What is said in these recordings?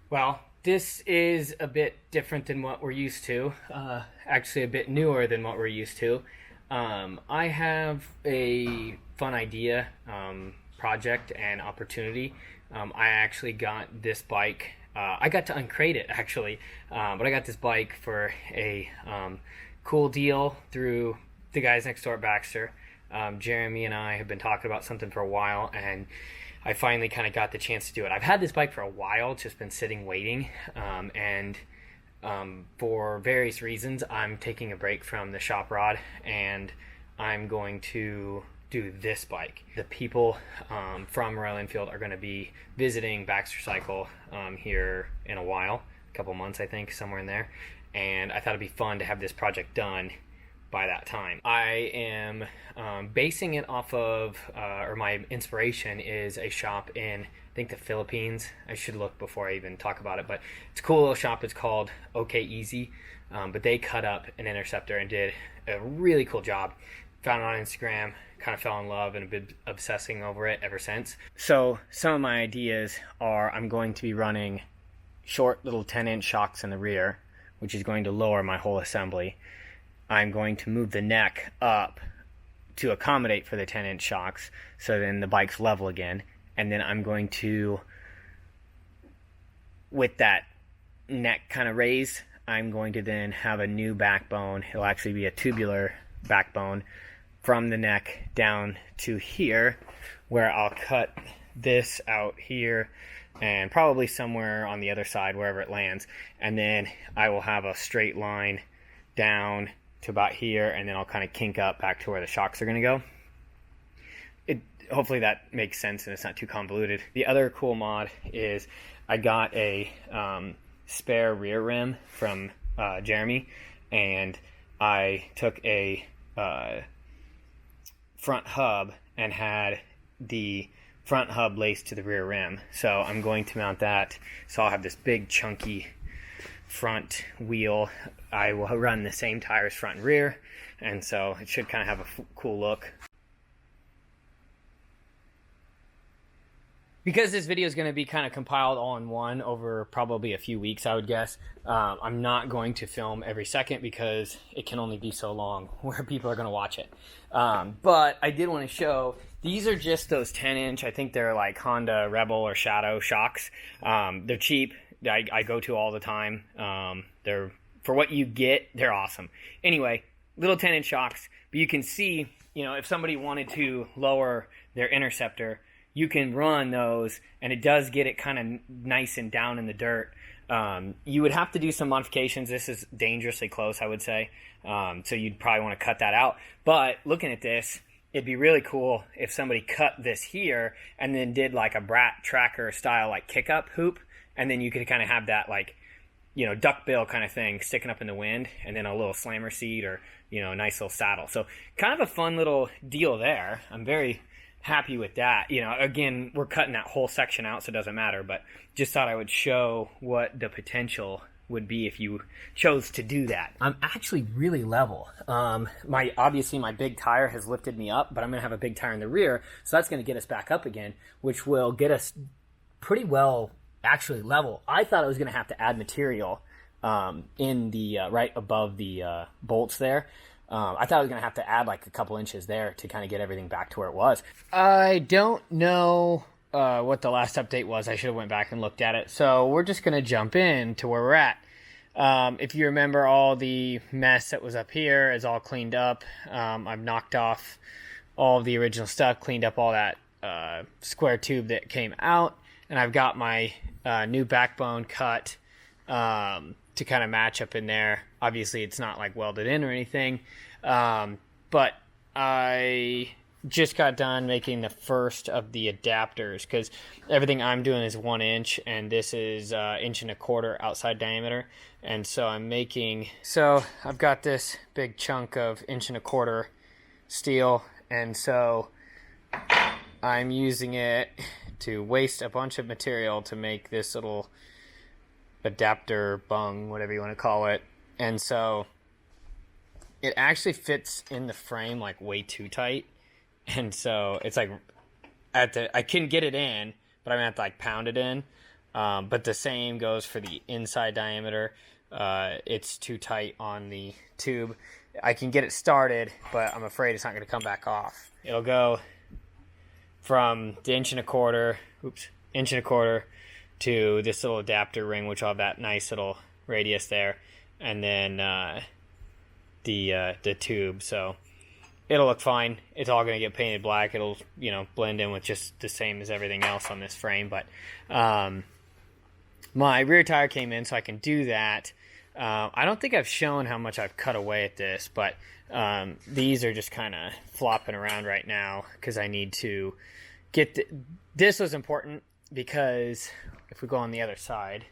Well, this is a bit different than what we're used to. Actually, a bit newer than what we're used to. I have a fun idea, project, and opportunity. I actually got this bike. I got to uncrate it actually, but I got this bike for a cool deal through the guys next door at Baxter. Jeremy and I have been talking about something for a while, and I finally kind of got the chance to do it. I've had this bike for a while, just been sitting waiting, and for various reasons, I'm taking a break from the shop rod, and I'm going to do this bike. The people from Royal Enfield are going to be visiting Baxter Cycle here in a while, a couple months I think, somewhere in there, and I thought it'd be fun to have this project done by that time. I am basing it off of, or my inspiration is a shop in, I think, the Philippines. I should look before I even talk about it, but it's a cool little shop. It's called OK Easy, but they cut up an Interceptor and did a really cool job. Found it on Instagram, kind of fell in love and have been obsessing over it ever since. So some of my ideas are I'm going to be running short little 10-inch shocks in the rear, which is going to lower my whole assembly. I'm going to move the neck up to accommodate for the 10-inch shocks, so then the bike's level again. And then I'm going to, with that neck kind of raised, I'm going to then have a new backbone. It'll actually be a tubular backbone from the neck down to here, where I'll cut this out here and probably somewhere on the other side, wherever it lands. And then I will have a straight line down to about here, and then I'll kind of kink up back to where the shocks are going to go. Hopefully that makes sense and it's not too convoluted. The other cool mod is I got a spare rear rim from Jeremy, and I took a front hub and had the front hub laced to the rear rim. So I'm going to mount that, so I'll have this big chunky front wheel. I will run the same tires front and rear, and so it should kind of have a cool look. Because this video is going to be kind of compiled all in one over probably a few weeks, I would guess, I'm not going to film every second because it can only be so long where people are going to watch it. But I did want to show, these are just those 10-inch, I think they're like Honda Rebel or Shadow shocks. They're cheap. I go to all the time. They're, for what you get, they're awesome. Anyway, little 10-inch shocks, but you can see, you know, if somebody wanted to lower their Interceptor, you can run those, and it does get it kind of nice and down in the dirt. You would have to do some modifications. This is dangerously close, I would say. So you'd probably want to cut that out. But looking at this, it'd be really cool if somebody cut this here and then did like a brat tracker style like kick up hoop. And then you could kind of have that, like, you know, duckbill kind of thing sticking up in the wind, and then a little slammer seat, or, you know, a nice little saddle. So kind of a fun little deal there. I'm very happy with that. You know, again, we're cutting that whole section out, so it doesn't matter, but just thought I would show what the potential would be if you chose to do that. I'm actually really level. Obviously my big tire has lifted me up, but I'm going to have a big tire in the rear, so that's going to get us back up again, which will get us pretty well actually level. I thought I was going to have to add material in the right above the bolts there. I thought I was going to have to add like a couple inches there to kind of get everything back to where it was. I don't know what the last update was. I should have went back and looked at it. So we're just going to jump in to where we're at. If you remember, all the mess that was up here is all cleaned up. I've knocked off all of the original stuff, cleaned up all that square tube that came out, and I've got my new backbone cut to kind of match up in there. Obviously, it's not like welded in or anything, but I just got done making the first of the adapters, because everything I'm doing is 1 inch, and this is 1.25 inches outside diameter. And so I've got this big chunk of 1.25 inch steel, and so I'm using it to waste a bunch of material to make this little adapter bung, whatever you want to call it. And so it actually fits in the frame like way too tight, and so it's like I can get it in, but I'm gonna have to like pound it in. But the same goes for the inside diameter. It's too tight on the tube. I can get it started, but I'm afraid it's not going to come back off. It'll go from the inch and a quarter to this little adapter ring, which will have that nice little radius there, and then the tube. So it'll look fine. It's all going to get painted black. It'll, you know, blend in with just the same as everything else on this frame. But my rear tire came in, so I can do that. I don't think I've shown how much I've cut away at this, but these are just kind of flopping around right now because I need to get this was important because if we go on the other side,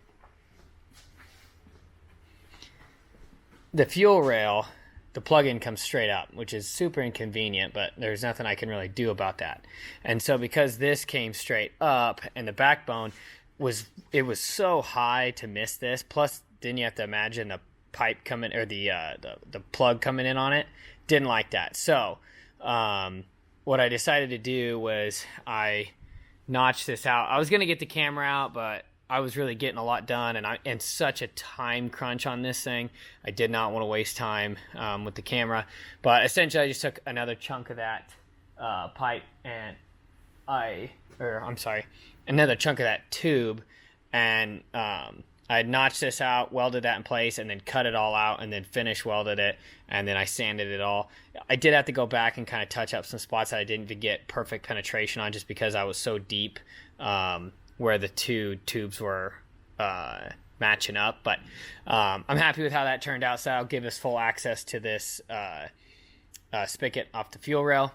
the fuel rail, the plug-in comes straight up, which is super inconvenient, but there's nothing I can really do about that. And so because this came straight up and the backbone was so high to miss this, plus then you have to imagine the pipe coming, or the plug coming in on it. Didn't like that. So what I decided to do was I notched this out. I was going to get the camera out, but I was really getting a lot done, and such a time crunch on this thing. I did not want to waste time with the camera. But essentially I just took another chunk of that pipe and another chunk of that tube, and I notched this out, welded that in place, and then cut it all out, and then finish welded it, and then I sanded it all. I did have to go back and kind of touch up some spots that I didn't get perfect penetration on, just because I was so deep where the two tubes were matching up. But I'm happy with how that turned out, so that'll give us full access to this spigot off the fuel rail.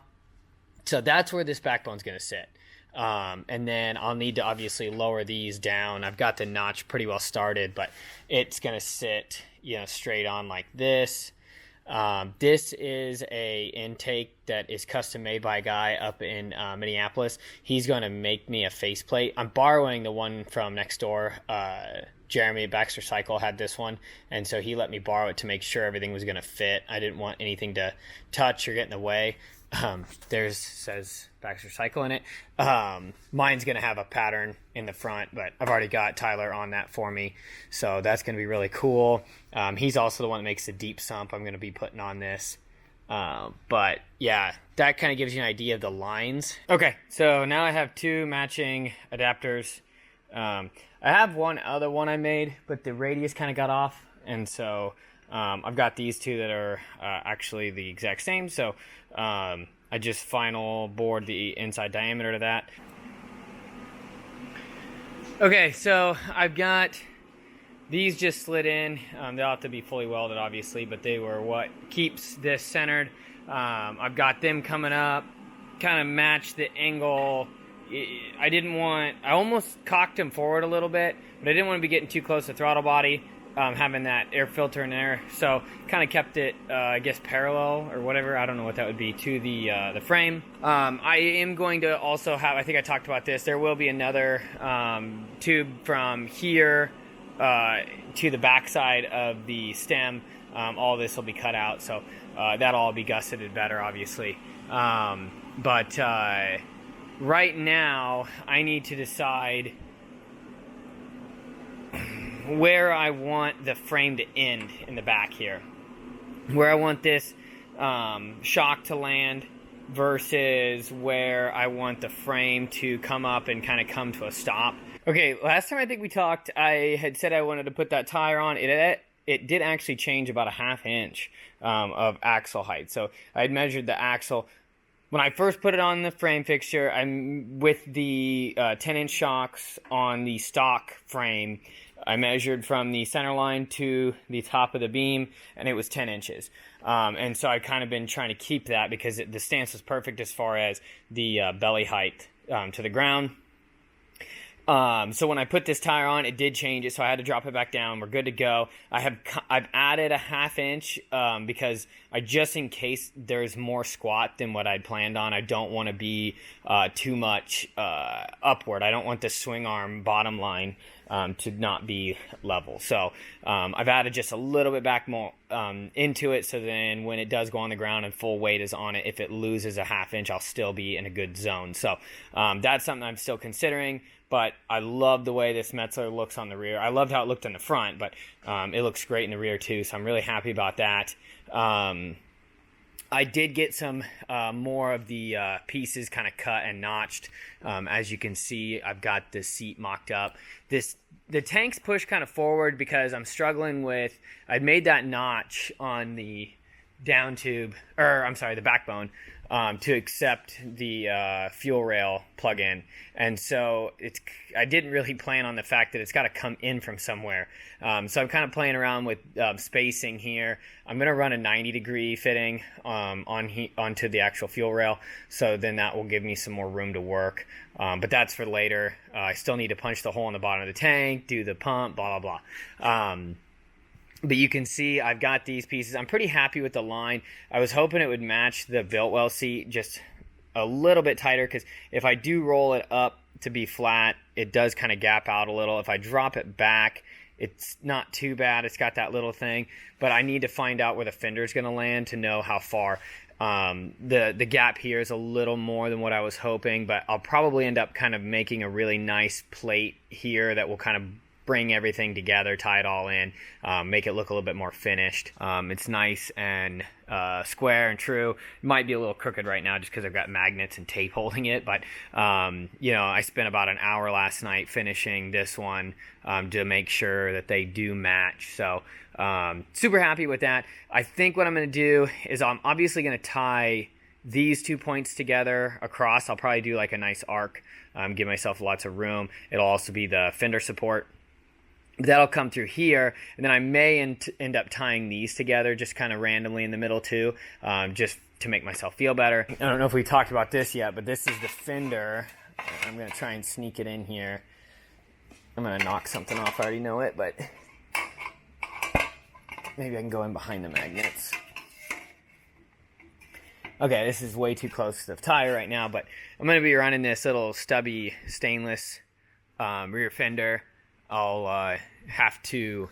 So that's where this backbone's going to sit. And then I'll need to obviously lower these down. I've got the notch pretty well started, but it's going to sit, you know, straight on like this. This is a intake that is custom made by a guy up in Minneapolis. He's going to make me a faceplate. I'm borrowing the one from next door. Jeremy at Baxter Cycle had this one, and so he let me borrow it to make sure everything was going to fit. I didn't want anything to touch or get in the way. There's says Baxter Cycle in it. Mine's going to have a pattern in the front, but I've already got Tyler on that for me, so that's going to be really cool. He's also the one that makes the deep sump I'm going to be putting on this. But yeah, that kind of gives you an idea of the lines. Okay, so now I have two matching adapters. I have one other one I made, but the radius kind of got off, and so I've got these two that are actually the exact same. So I just final bored the inside diameter to that. Okay, so I've got these just slid in. They'll have to be fully welded, obviously, but they were what keeps this centered. I've got them coming up, kind of match the angle. I almost cocked them forward a little bit, but I didn't want to be getting too close to throttle body. Having that air filter in there, so kind of kept it, I guess, parallel or whatever. I don't know what that would be to the frame. I am going to also have, I think I talked about this, there will be another tube from here to the backside of the stem. All this will be cut out, so that'll all be gusseted better, obviously. But right now, I need to decide where I want the frame to end in the back here. Where I want this shock to land versus where I want the frame to come up and kind of come to a stop. Okay, last time I think we talked, I had said I wanted to put that tire on. It did actually change about a ½ inch of axle height. So I had measured the axle. When I first put it on the frame fixture, I'm with the 10-inch shocks on the stock frame. I measured from the center line to the top of the beam, and it was 10 inches. And so I've kind of been trying to keep that because the stance was perfect as far as the belly height to the ground. So when I put this tire on, it did change it, so I had to drop it back down. We're good to go. I've added a ½ inch because just in case there's more squat than what I'd planned on, I don't want to be too much upward. I don't want the swing arm bottom line to not be level. So I've added just a little bit back more into it, so then when it does go on the ground and full weight is on it, if it loses a ½ inch, I'll still be in a good zone. So that's something I'm still considering, but I love the way this Metzler looks on the rear. I loved how it looked in the front, but it looks great in the rear too, so I'm really happy about that. I did get some more of the pieces kind of cut and notched. As you can see, I've got the seat mocked up. The tank's pushed kind of forward because I'm struggling with, I made that notch on the down tube, or I'm sorry, the backbone, to accept the fuel rail plug-in. And so I didn't really plan on the fact that it's got to come in from somewhere. So I'm kind of playing around with spacing here. I'm going to run a 90-degree fitting onto the actual fuel rail, so then that will give me some more room to work. But that's for later. I still need to punch the hole in the bottom of the tank, do the pump, blah, blah, blah. But you can see I've got these pieces. I'm pretty happy with the line. I was hoping it would match the Biltwell seat just a little bit tighter, because if I do roll it up to be flat, it does kind of gap out a little. If I drop it back, it's not too bad. It's got that little thing. But I need to find out where the fender is going to land to know how far. The gap here is a little more than what I was hoping, but I'll probably end up kind of making a really nice plate here that will kind of bring everything together, tie it all in, make it look a little bit more finished. It's nice and square and true. It might be a little crooked right now just because I've got magnets and tape holding it, but I spent about an hour last night finishing this one to make sure that they do match. So super happy with that. I think what I'm going to do is I'm obviously going to tie these 2 points together across. I'll probably do like a nice arc, give myself lots of room. It'll also be the fender support. That'll come through here, and then I may end up tying these together just kind of randomly in the middle too, just to make myself feel better. I don't know if we talked about this yet, but this is the fender. I'm going to try and sneak it in here. I'm going to knock something off. I already know it, but maybe I can go in behind the magnets. Okay, this is way too close to the tire right now, but I'm going to be running this little stubby stainless rear fender. I'll have to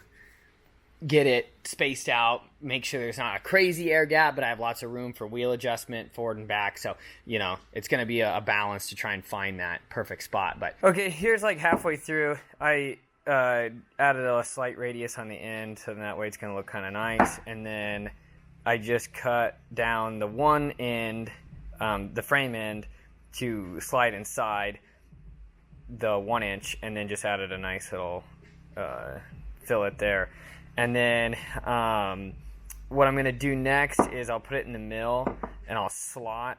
get it spaced out, make sure there's not a crazy air gap, but I have lots of room for wheel adjustment forward and back. So, it's going to be a balance to try and find that perfect spot. But okay, here's like halfway through. I added a slight radius on the end, so that way it's going to look kind of nice. And then I just cut down the one end, the frame end, to slide inside the 1 inch, and then just added a nice little fillet there. And then what I'm going to do next is I'll put it in the mill, and I'll slot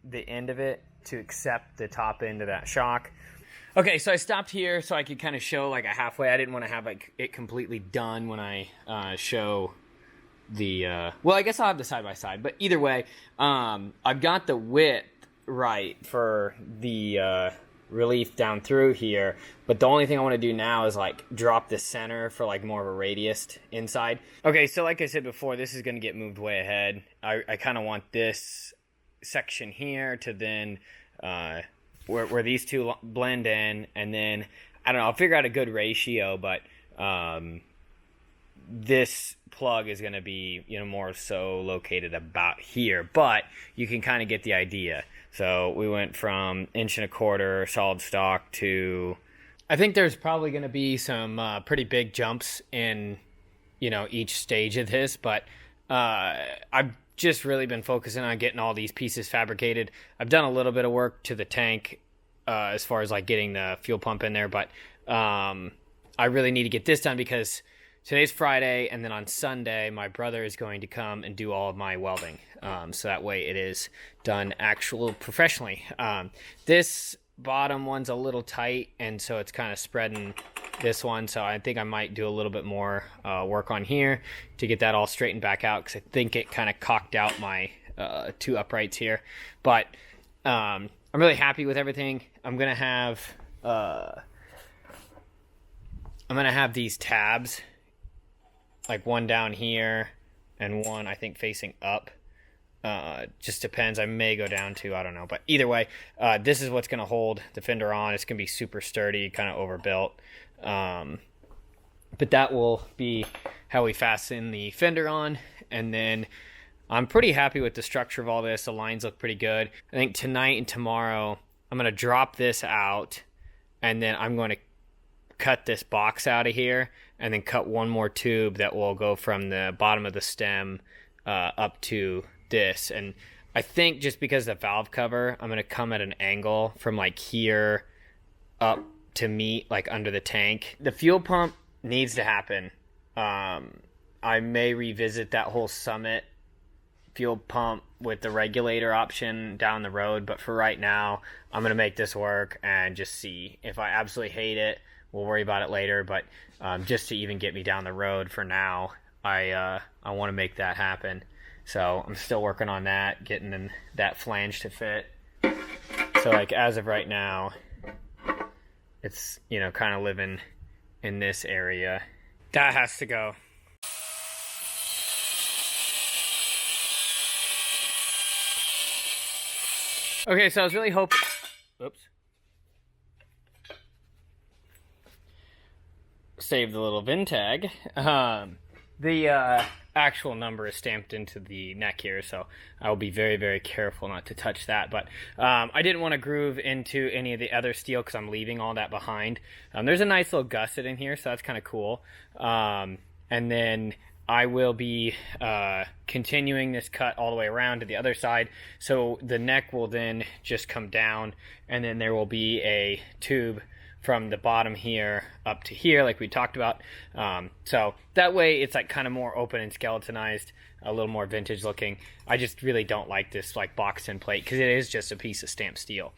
the end of it to accept the top end of that shock. Okay, so I stopped here so I could kind of show like a halfway. I didn't want to have like it completely done when I show the well, I guess I'll have the side by side, but either way, I've got the width right for the relief down through here, but the only thing I want to do now is like drop the center for like more of a radius inside. Okay, so like I said before, this is going to get moved way ahead. I kind of want this section here to then where these two blend in, and then I don't know, I'll figure out a good ratio, but this plug is going to be more so located about here, but you can kind of get the idea. So we went from 1.25 inch solid stock to, I think there's probably going to be some pretty big jumps in each stage of this, but I've just really been focusing on getting all these pieces fabricated. I've done a little bit of work to the tank as far as like getting the fuel pump in there, but I really need to get this done because today's Friday, and then on Sunday, my brother is going to come and do all of my welding. So that way it is done professionally. This bottom one's a little tight, and so it's kind of spreading this one. So I think I might do a little bit more work on here to get that all straightened back out, because I think it kind of cocked out my two uprights here. But I'm really happy with everything. I'm going to have these tabs, like one down here and one I think facing up. Just depends. I may go down to, I don't know, but either way, this is what's going to hold the fender on. It's going to be super sturdy, kind of overbuilt. But that will be how we fasten the fender on. And then I'm pretty happy with the structure of all this. The lines look pretty good. I think tonight and tomorrow I'm going to drop this out, and then I'm going to cut this box out of here and then cut one more tube that will go from the bottom of the stem up to this. And I think just because of the valve cover, I'm going to come at an angle from like here up to meet like under the tank. The fuel pump needs to happen. I may revisit that whole Summit fuel pump with the regulator option down the road, but for right now I'm going to make this work and just see. If I absolutely hate it, we'll worry about it later, but just to even get me down the road for now, I want to make that happen. So I'm still working on that, getting that flange to fit. So like as of right now, it's, you know, kind of living in this area. That has to go. Okay, so I was really hoping... Oops. Save the little VIN tag. The actual number is stamped into the neck here, so I will be very, very careful not to touch that. But I didn't want to groove into any of the other steel because I'm leaving all that behind. There's a nice little gusset in here, so that's kind of cool. And then I will be continuing this cut all the way around to the other side. So the neck will then just come down, and then there will be a tube from the bottom here up to here like we talked about. So that way it's like kind of more open and skeletonized, a little more vintage looking. I just really don't like this like boxed in plate because it is just a piece of stamped steel.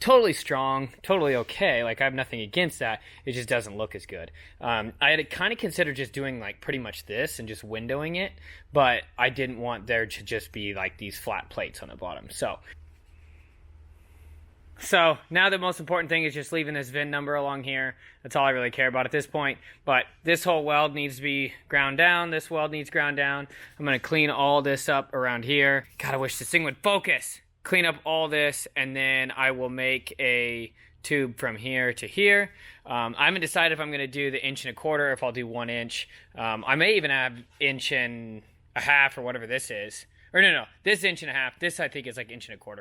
Totally strong, totally okay. Like I have nothing against that. It just doesn't look as good. I had kind of considered just doing like pretty much this and just windowing it, but I didn't want there to just be like these flat plates on the bottom. So now the most important thing is just leaving this VIN number along here. That's all I really care about at this point. But this whole weld needs to be ground down. This weld needs ground down. I'm going to clean all this up around here. God, I wish this thing would focus. Clean up all this, and then I will make a tube from here to here. I haven't decided if I'm going to do the 1.25 inch or if I'll do 1 inch. I may even have 1.5 inch or whatever this is. Or no, this 1.5 inch. This I think is like 1.25 inch.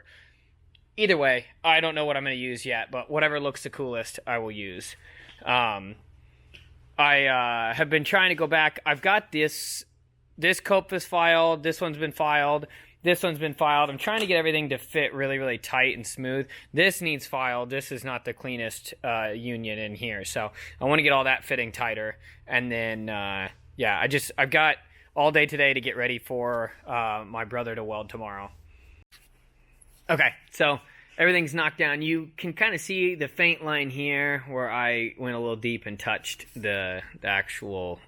Either way, I don't know what I'm going to use yet, but whatever looks the coolest, I will use. I have been trying to go back. I've got this cope is filed. This one's been filed. This one's been filed. I'm trying to get everything to fit really, really tight and smooth. This needs filed. This is not the cleanest union in here, so I want to get all that fitting tighter. And then, yeah, I've got all day today to get ready for my brother to weld tomorrow. Okay, so everything's knocked down. You can kind of see the faint line here where I went a little deep and touched the actual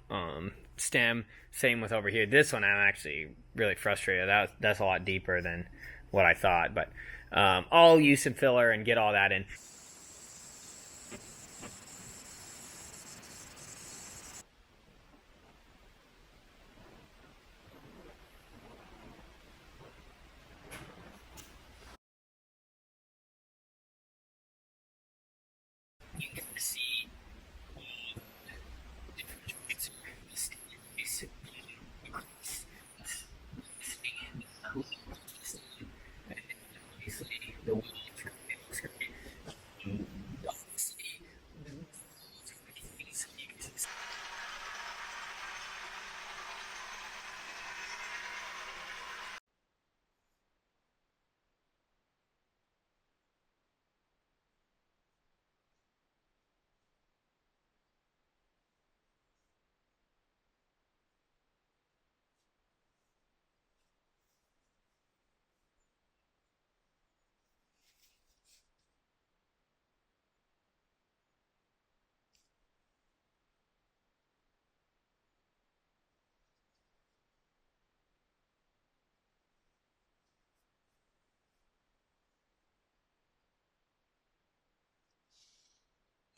stem. Same with over here. This one I'm actually really frustrated. That's a lot deeper than what I thought. But I'll use some filler and get all that in. You can see different joints where this is across this and obviously the wheel looks great. Obviously, the things you can see.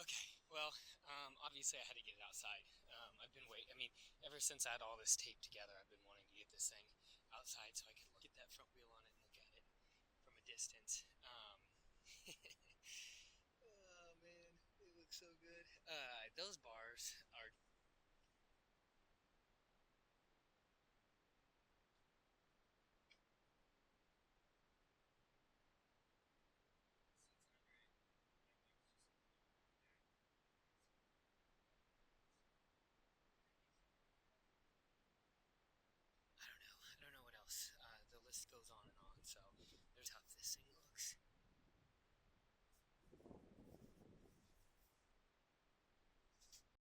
Okay, well, obviously I had to get it outside. I've been waiting. I mean, ever since I had all this taped together, I've been wanting to get this thing outside so I could get that front wheel on it and look at it from a distance. Oh man, it looks so good. like those bars.